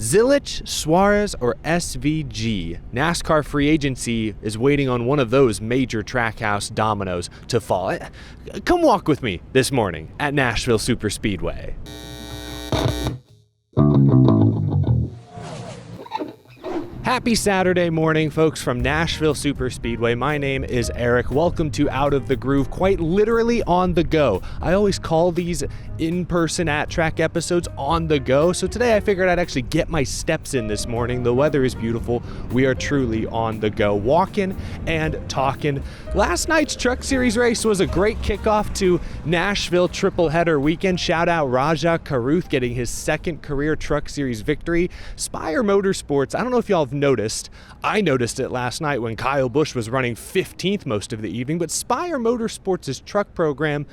Zilich, Suarez, or SVG? NASCAR free agency is waiting on one of those major Trackhouse dominoes to fall. Come walk with me this morning at Nashville Superspeedway. Happy Saturday morning, folks, from Nashville Superspeedway. My name is Eric. Welcome to Out of the Groove, quite literally on the go. I always call these in-person at-track episodes on the go, so today I figured I'd actually get my steps in this morning. The weather is beautiful. We are truly on the go, walking and talking. Last night's Truck Series race was a great kickoff to Nashville triple header weekend. Shout out Rajah Caruth getting his second career Truck Series victory. Spire Motorsports, I don't know if y'all have noticed. I noticed it last night when Kyle Busch was running 15th most of the evening, but Spire Motorsports' truck program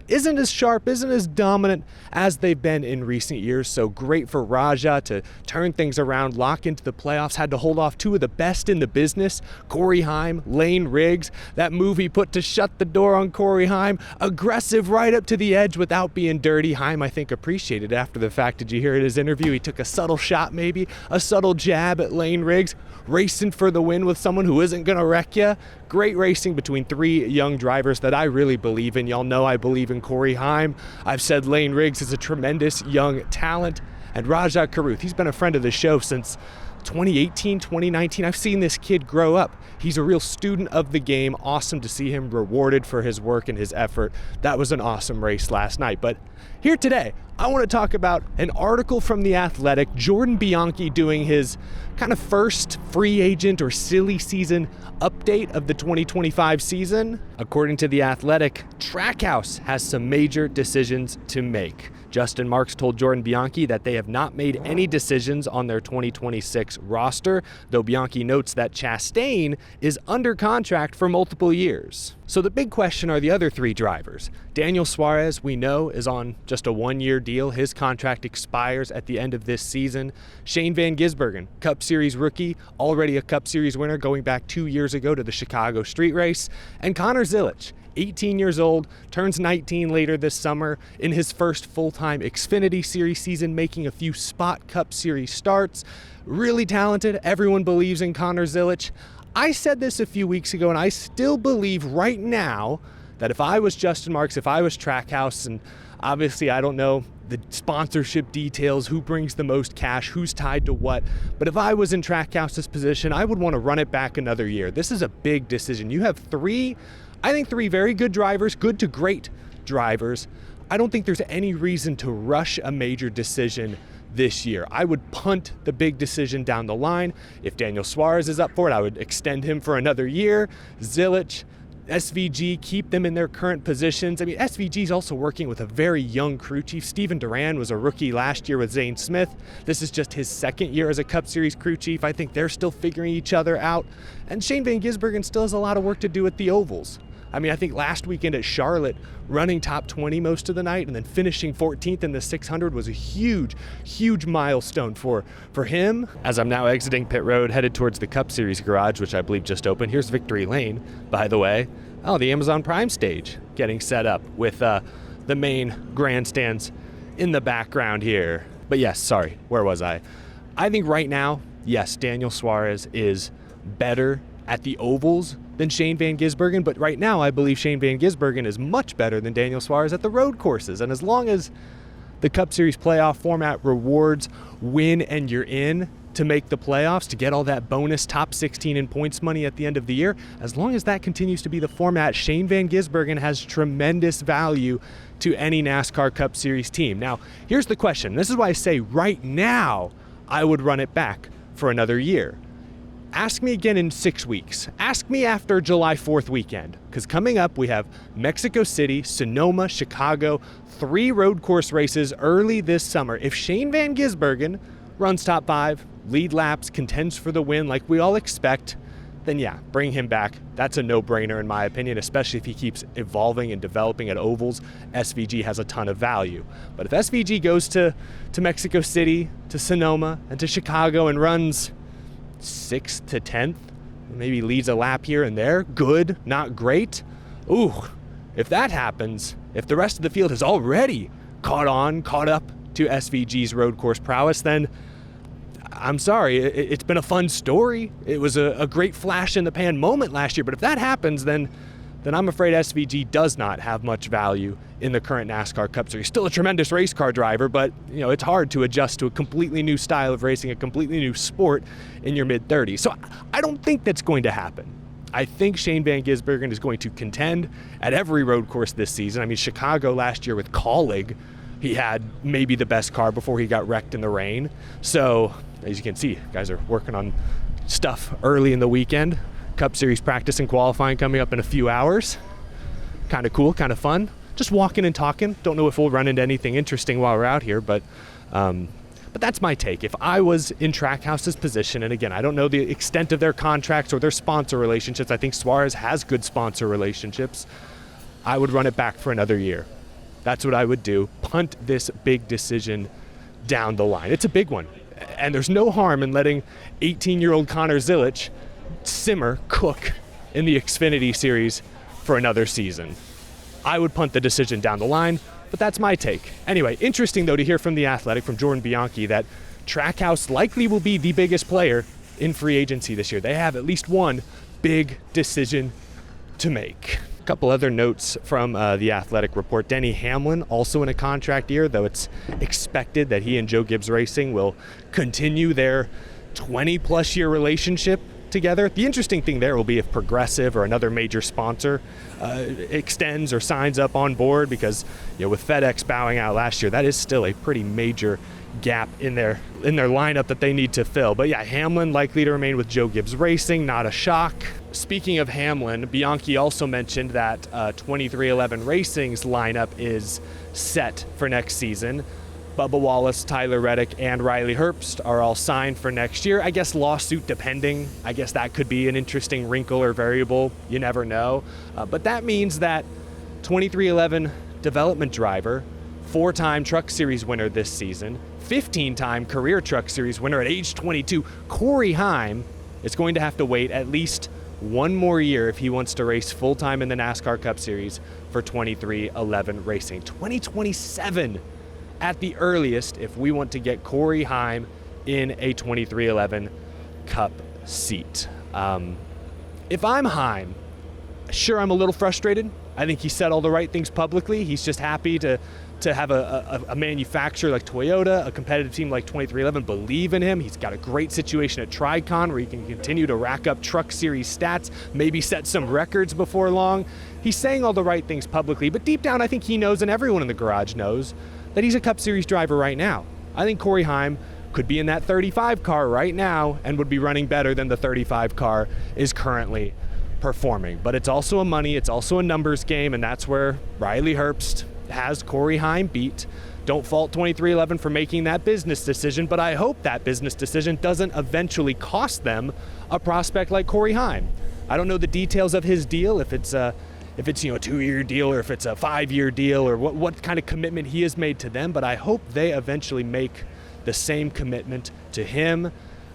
isn't as sharp, isn't as dominant as they've been in recent years. So great for Rajah to turn things around, lock into the playoffs, had to hold off two of the best in the business, Corey Heim, Lane Riggs. That move he put to shut the door on Corey Heim, aggressive right up to the edge without being dirty. Heim, I think, appreciated after the fact. Did you hear in his interview? He took a subtle shot, maybe a subtle jab at Lane Riggs, racing for the win with someone who isn't gonna wreck you. Great racing between three young drivers that I really believe in. Y'all know I believe in Corey Heim. I've said Lane Riggs is a tremendous young talent. And Rajah Caruth, he's been a friend of the show since 2018, 2019. I've seen this kid grow up. He's a real student of the game. Awesome to see him rewarded for his work and his effort. That was an awesome race last night. But here today, I want to talk about an article from The Athletic, Jordan Bianchi doing his kind of first free agent or silly season update of the 2025 season. According to The Athletic, Trackhouse has some major decisions to make. Justin Marks told Jordan Bianchi that they have not made any decisions on their 2026 roster, though Bianchi notes that Chastain is under contract for multiple years. So the big question are the other three drivers. Daniel Suarez, we know, is on just a one-year deal. His contract expires at the end of this season. Shane Van Gisbergen, Cup Series rookie, already a Cup Series winner going back 2 years ago to the Chicago street race. And Connor Zilich, 18 years old, turns 19 later this summer in his first full-time Xfinity Series season, making a few Spot Cup Series starts. Really talented. Everyone believes in Connor Zilich. I said this a few weeks ago, and I still believe right now that if I was Justin Marks, if I was Trackhouse, and obviously I don't know the sponsorship details, who brings the most cash, who's tied to what, but if I was in Trackhouse's position, I would want to run it back another year. This is a big decision. You have three very good drivers, good to great drivers. I don't think there's any reason to rush a major decision this year. I would punt the big decision down the line. If Daniel Suarez is up for it, I would extend him for another year. Zilich, SVG, keep them in their current positions. I mean, SVG is also working with a very young crew chief. Steven Duran was a rookie last year with Zane Smith. This is just his second year as a Cup Series crew chief. I think they're still figuring each other out. And Shane Van Gisbergen still has a lot of work to do at the ovals. I mean, I think last weekend at Charlotte, running top 20 most of the night and then finishing 14th in the 600 was a huge, huge milestone for him. As I'm now exiting pit road, headed towards the Cup Series garage, which I believe just opened. Here's Victory Lane, by the way. Oh, the Amazon Prime stage getting set up with the main grandstands in the background here. But yes, sorry, where was I? I think right now, yes, Daniel Suarez is better at the ovals than Shane Van Gisbergen, but right now I believe Shane Van Gisbergen is much better than Daniel Suarez at the road courses. And as long as the Cup Series playoff format rewards win and you're in to make the playoffs, to get all that bonus top 16 in points money at the end of the year, as long as that continues to be the format, Shane Van Gisbergen has tremendous value to any NASCAR Cup Series team. Now, here's the question. This is why I say right now I would run it back for another year. Ask me again in 6 weeks. Ask me after July 4th weekend, because coming up we have Mexico City, Sonoma, Chicago, 3 road course races early this summer. If Shane Van Gisbergen runs top 5, lead laps, contends for the win like we all expect, then yeah, bring him back. That's a no-brainer in my opinion, especially if he keeps evolving and developing at ovals. SVG has a ton of value. But if SVG goes to Mexico City, to Sonoma, and to Chicago and runs 6th to 10th, maybe leads a lap here and there, good, not great. Ooh, if that happens, if the rest of the field has already caught up to SVG's road course prowess, then I'm sorry, it's been a fun story. It was a great flash in the pan moment last year, but if that happens, then I'm afraid SVG does not have much value in the current NASCAR Cup Series. Still a tremendous race car driver, but it's hard to adjust to a completely new style of racing, a completely new sport in your mid-30s. So I don't think that's going to happen. I think Shane Van Gisbergen is going to contend at every road course this season. I mean, Chicago last year with Colleague, he had maybe the best car before he got wrecked in the rain. So as you can see, guys are working on stuff early in the weekend. Cup Series practice and qualifying coming up in a few hours. Kind of cool, kind of fun. Just walking and talking. Don't know if we'll run into anything interesting while we're out here, but that's my take. If I was in Trackhouse's position, and again, I don't know the extent of their contracts or their sponsor relationships. I think Suarez has good sponsor relationships. I would run it back for another year. That's what I would do. Punt this big decision down the line. It's a big one. And there's no harm in letting 18-year-old Connor Zilic cook in the Xfinity Series for another season. I would punt the decision down the line, but that's my take. Anyway, interesting though to hear from The Athletic, from Jordan Bianchi, that Trackhouse likely will be the biggest player in free agency this year. They have at least one big decision to make. A couple other notes from The Athletic report. Denny Hamlin also in a contract year, though it's expected that he and Joe Gibbs Racing will continue their 20-plus year relationship together. The interesting thing there will be if Progressive or another major sponsor extends or signs up on board, because with FedEx bowing out last year, that is still a pretty major gap in their lineup that they need to fill. But yeah, Hamlin likely to remain with Joe Gibbs Racing, not a shock. Speaking of Hamlin, Bianchi also mentioned that 2311 Racing's lineup is set for next season. Bubba Wallace, Tyler Reddick, and Riley Herbst are all signed for next year. I guess lawsuit depending. I guess that could be an interesting wrinkle or variable. You never know. But that means that 2311 development driver, 4-time Truck Series winner this season, 15-time career Truck Series winner at age 22, Corey Heim, is going to have to wait at least one more year if he wants to race full-time in the NASCAR Cup Series for 2311 Racing. 2027 at the earliest if we want to get Corey Heim in a 2311 Cup seat. If I'm Heim, sure, I'm a little frustrated. I think he said all the right things publicly. He's just happy to have a manufacturer like Toyota, a competitive team like 2311 believe in him. He's got a great situation at Tricon where he can continue to rack up Truck Series stats, maybe set some records before long. He's saying all the right things publicly, but deep down I think he knows, and everyone in the garage knows, that he's a Cup Series driver right now. I think Corey Heim could be in that 35 car right now and would be running better than the 35 car is currently performing. But it's also a money, it's also a numbers game, and that's where Riley Herbst has Corey Heim beat. Don't fault 2311 for making that business decision, but I hope that business decision doesn't eventually cost them a prospect like Corey Heim. I don't know the details of his deal, if it's a 2-year deal or if it's a 5-year deal or what kind of commitment he has made to them, but I hope they eventually make the same commitment to him.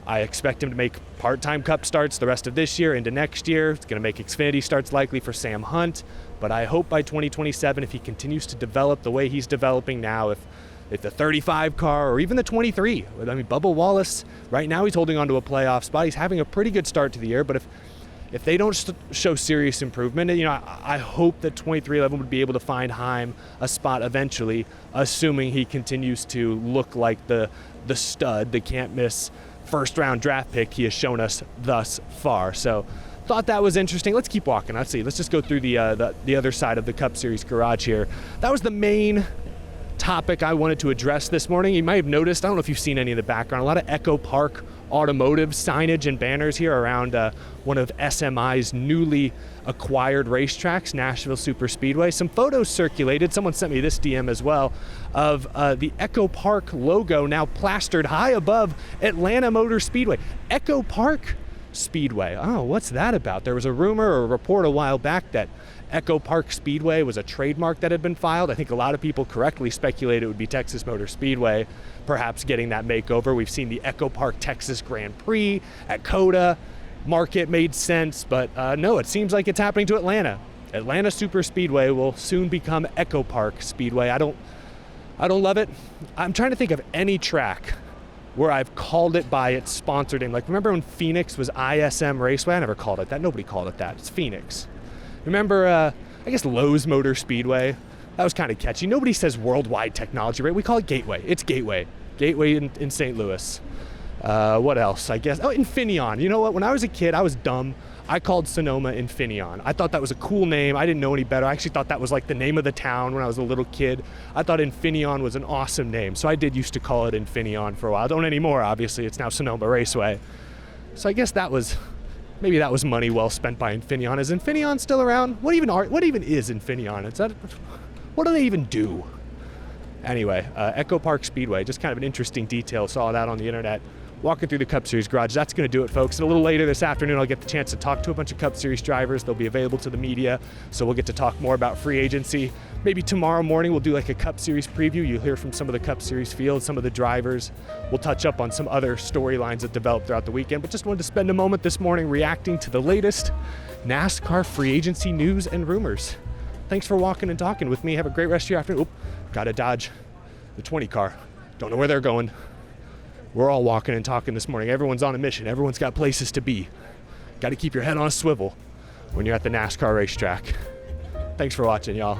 I expect him to make part-time Cup starts the rest of this year into next year. It's going to make Xfinity starts likely for Sam Hunt, but I hope by 2027, if he continues to develop the way he's developing now, if the 35 car or even the 23, I mean, Bubba Wallace, right now he's holding on to a playoff spot. He's having a pretty good start to the year, but if they don't show serious improvement, I hope that 2311 would be able to find Heim a spot eventually, assuming he continues to look like the stud, the can't-miss first-round draft pick he has shown us thus far. So thought that was interesting. Let's keep walking. Let's just go through the other side of the Cup Series garage here. That was the main topic I wanted to address this morning. You might have noticed, I don't know if you've seen any in the background, a lot of Echo Park automotive signage and banners here around one of SMI's newly acquired racetracks, Nashville Superspeedway. Some photos circulated, someone sent me this DM as well, of the Echo Park logo now plastered high above Atlanta Motor Speedway. Echo Park Speedway, oh, what's that about? There was a rumor or a report a while back that Echo Park Speedway was a trademark that had been filed. I think a lot of people correctly speculated it would be Texas Motor Speedway, perhaps getting that makeover. We've seen the Echo Park Texas Grand Prix at COTA. Market made sense, but no, it seems like it's happening to Atlanta. Atlanta Superspeedway will soon become Echo Park Speedway. I don't love it. I'm trying to think of any track where I've called it by its sponsored name. Like, remember when Phoenix was ISM Raceway? I never called it that. Nobody called it that. It's Phoenix. Remember, I guess Lowe's Motor Speedway? That was kind of catchy. Nobody says Worldwide Technology, right? We call it Gateway. It's Gateway. Gateway in St. Louis. What else? I guess, Infineon. You know what? When I was a kid, I was dumb. I called Sonoma Infineon. I thought that was a cool name. I didn't know any better. I actually thought that was like the name of the town when I was a little kid. I thought Infineon was an awesome name. So I did used to call it Infineon for a while. I don't anymore, obviously. It's now Sonoma Raceway. So I guess maybe that was money well spent by Infineon. Is Infineon still around? What even is Infineon? What do they even do? Anyway, Echo Park Speedway, just kind of an interesting detail. Saw that on the internet. Walking through the Cup Series garage. That's going to do it, folks. And a little later this afternoon, I'll get the chance to talk to a bunch of Cup Series drivers. They'll be available to the media, so we'll get to talk more about free agency. Maybe tomorrow morning we'll do like a Cup Series preview. You'll hear from some of the Cup Series fields, some of the drivers. We'll touch up on some other storylines that developed throughout the weekend, but just wanted to spend a moment this morning reacting to the latest NASCAR free agency news and rumors. Thanks for walking and talking with me. Have a great rest of your afternoon. Gotta dodge the 20 car. Don't know where they're going. We're all walking and talking this morning. Everyone's on a mission. Everyone's got places to be. Got to keep your head on a swivel when you're at the NASCAR racetrack. Thanks for watching, y'all.